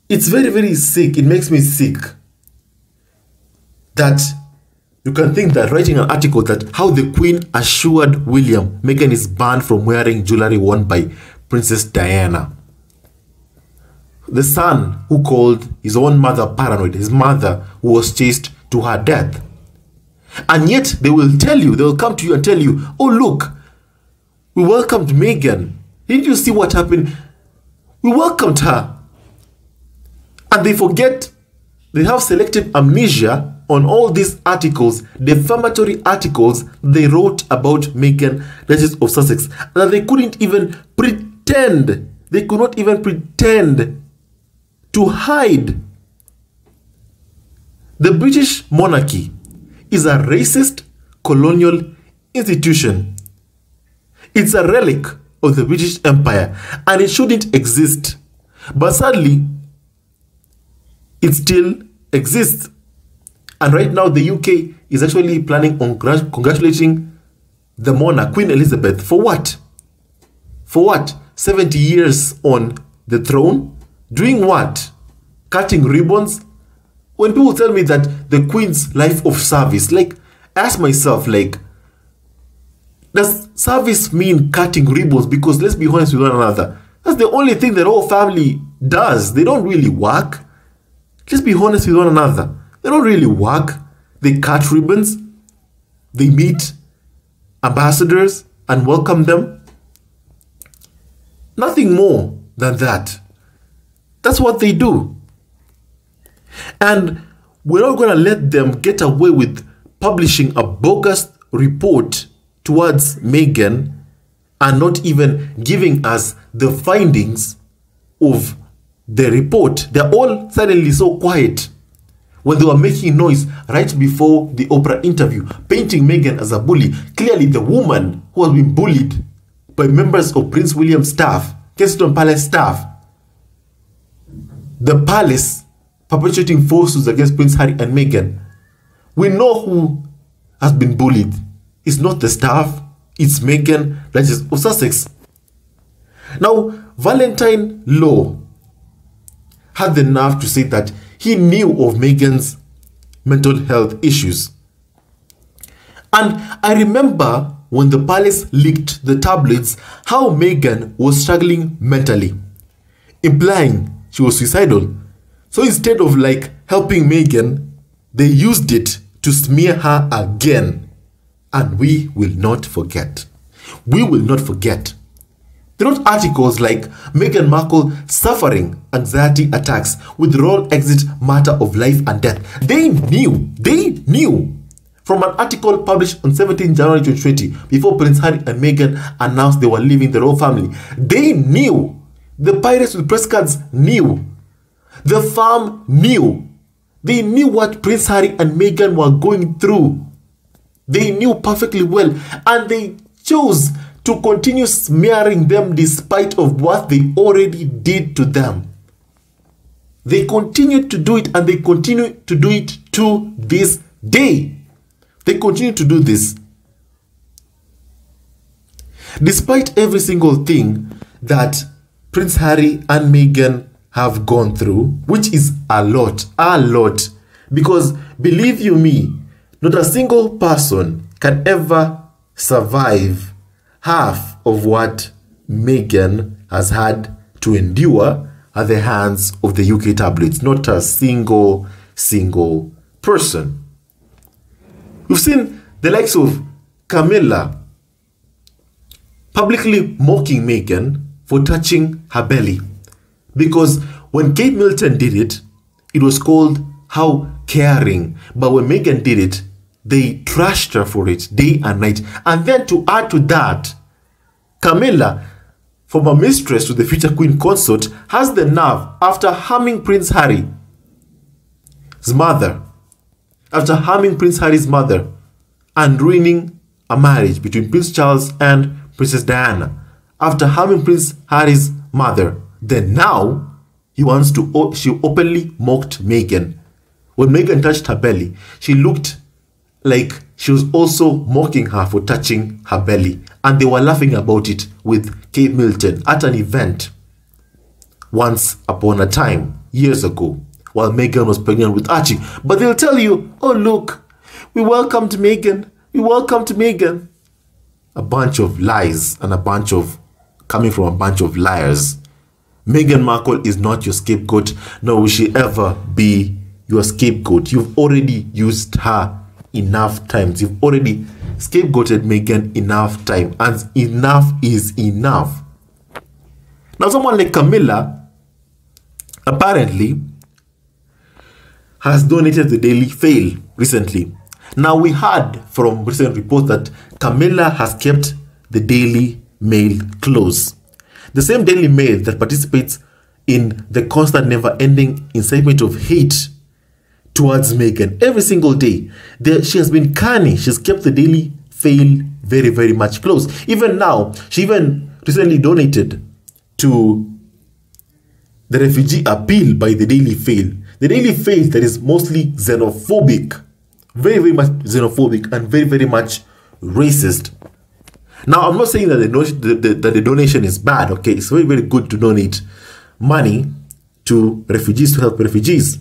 It's very, very sick. It makes me sick that you can think that writing an article that how the Queen assured William Meghan is banned from wearing jewelry worn by Princess Diana. The son who called his own mother paranoid, his mother who was chased to her death. And yet they will tell you, they will come to you and tell you, oh look, we welcomed Meghan. Didn't you see what happened? We welcomed her. And they forget, they have selective amnesia on all these articles, defamatory articles they wrote about Meghan, Duchess of Sussex, that they couldn't even pretend, they could not even pretend to hide. The British monarchy is a racist colonial institution. It's a relic of the British Empire and it shouldn't exist. But sadly, it still exists. And right now the UK is actually planning on congratulating the monarch, Queen Elizabeth, for what? For what? 70 years on the throne? Doing what? Cutting ribbons? When people tell me that the Queen's life of service, like, ask myself, like, does service mean cutting ribbons? Because let's be honest with one another, that's the only thing that whole family does. They don't really work. Let's be honest with one another. They don't really work. They cut ribbons. They meet ambassadors and welcome them. Nothing more than that. That's what they do. And we're not going to let them get away with publishing a bogus report towards Meghan and not even giving us the findings of the report. They're all suddenly so quiet when they were making noise right before the Oprah interview, painting Meghan as a bully. Clearly the woman who has been bullied by members of Prince William's staff, Kensington Palace staff, the palace perpetuating falsehoods against Prince Harry and Meghan. We know who has been bullied. It's not the staff, it's Meghan, Duchess of Sussex. Now, Valentine Law had the nerve to say that he knew of Meghan's mental health issues. And I remember when the palace leaked the tabloids, how Meghan was struggling mentally, implying she was suicidal. So instead of like helping Meghan, they used it to smear her again. And we will not forget. We will not forget. They wrote articles like Meghan Markle suffering anxiety attacks, withdrawal exit matter of life and death. They knew from an article published on 17 January 2020 before Prince Harry and Meghan announced they were leaving the royal family. They knew. The pirates with press cards knew. The farm knew. They knew what Prince Harry and Meghan were going through. They knew perfectly well, and they chose to continue smearing them despite of what they already did to them. They continued to do it, and they continue to do it to this day. They continue to do this. Despite every single thing that Prince Harry and Meghan have gone through, which is a lot, because believe you me, not a single person can ever survive half of what Meghan has had to endure at the hands of the UK tabloids. Not a single person. We've seen the likes of Camilla publicly mocking Meghan for touching her belly. Because when Kate Middleton did it, it was called how caring. But when Meghan did it, they trashed her for it day and night. And then to add to that, Camilla, from a mistress to the future queen consort, has the nerve, after harming Prince Harry's mother, and ruining a marriage between Prince Charles and Princess Diana, after harming Prince Harry's mother, then now she openly mocked Meghan. When Meghan touched her belly, she looked like she was also mocking her for touching her belly. And they were laughing about it with Kate Middleton at an event once upon a time, years ago while Meghan was pregnant with Archie. But they'll tell you, oh, look, we welcomed Meghan. We welcomed Meghan. A bunch of lies and coming from a bunch of liars. Meghan Markle is not your scapegoat, nor will she ever be your scapegoat. You've already used her enough times. You've already scapegoated Meghan enough time, and enough is enough. Now, someone like Camilla apparently has donated the Daily Fail recently. Now, we heard from recent reports that Camilla has kept the Daily Mail close. The same Daily Mail that participates in the constant, never-ending incitement of hate towards Meghan every single day. She has been canny. She's kept the Daily Fail very, very much close. Even now, she even recently donated to the refugee appeal by the Daily Fail. The Daily Fail that is mostly xenophobic, very, very much xenophobic and very, very much racist. Now, I'm not saying that the donation is bad, okay? It's very, very good to donate money to refugees, to help refugees.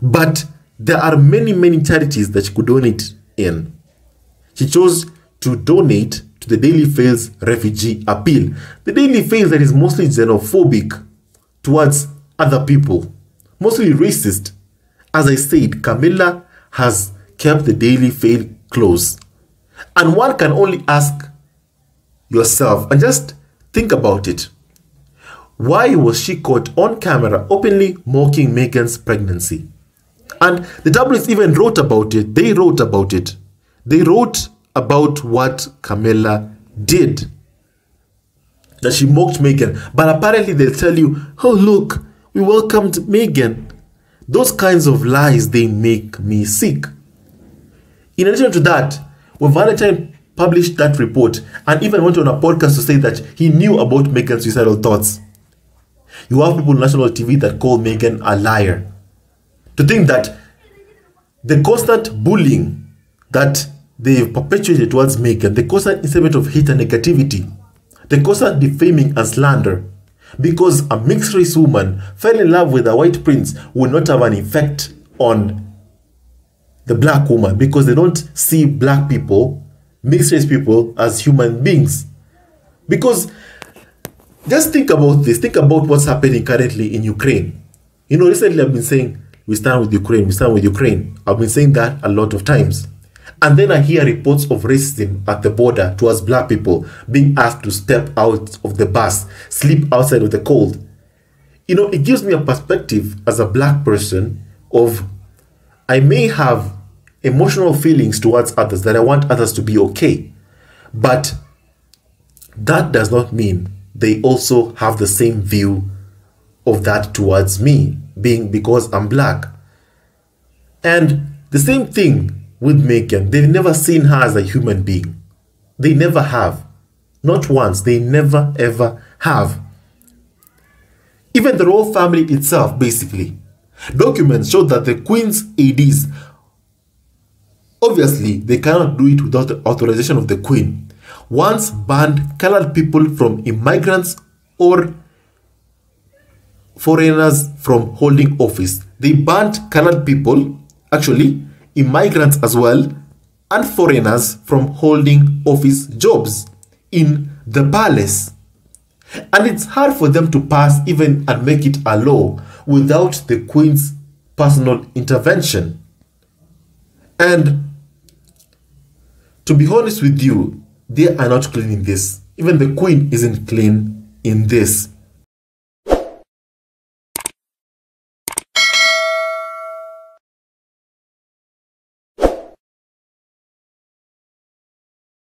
But there are many, many charities that she could donate in. She chose to donate to the Daily Fail's refugee appeal. The Daily Fail that is mostly xenophobic towards other people, mostly racist. As I said, Camilla has kept the Daily Fail close. And one can only ask yourself and just think about it. Why was she caught on camera openly mocking Meghan's pregnancy? And the tabloids even wrote about it. They wrote about it. They wrote about what Camilla did. That she mocked Meghan. But apparently they'll tell you, oh, look, we welcomed Meghan. Those kinds of lies, they make me sick. In addition to that, when Valentine published that report and even went on a podcast to say that he knew about Meghan's suicidal thoughts, you have people on national TV that call Meghan a liar. To think that the constant bullying that they've perpetuated towards Meghan, the constant incitement of hate and negativity, the constant defaming and slander, because a mixed race woman fell in love with a white prince, will not have an effect on the black woman, because they don't see black people, mixed race people, as human beings. Because just think about this. Think about what's happening currently in Ukraine. You know, recently I've been saying, we stand with Ukraine, we stand with Ukraine. I've been saying that a lot of times. And then I hear reports of racism at the border towards black people being asked to step out of the bus, sleep outside of the cold. You know, it gives me a perspective as a black person of, I may have emotional feelings towards others, that I want others to be okay. But that does not mean they also have the same view of that towards me, because I'm black. And the same thing with Meghan. They've never seen her as a human being. They never have. Not once. They never ever have. Even the royal family itself, basically. Documents show that the Queen's ADs, obviously, they cannot do it without the authorization of the Queen, once banned colored people from immigrants or foreigners from holding office. They banned colored people, actually, immigrants as well, and foreigners from holding office jobs in the palace. And it's hard for them to pass even and make it a law without the Queen's personal intervention. And to be honest with you, they are not clean in this. Even the Queen isn't clean in this.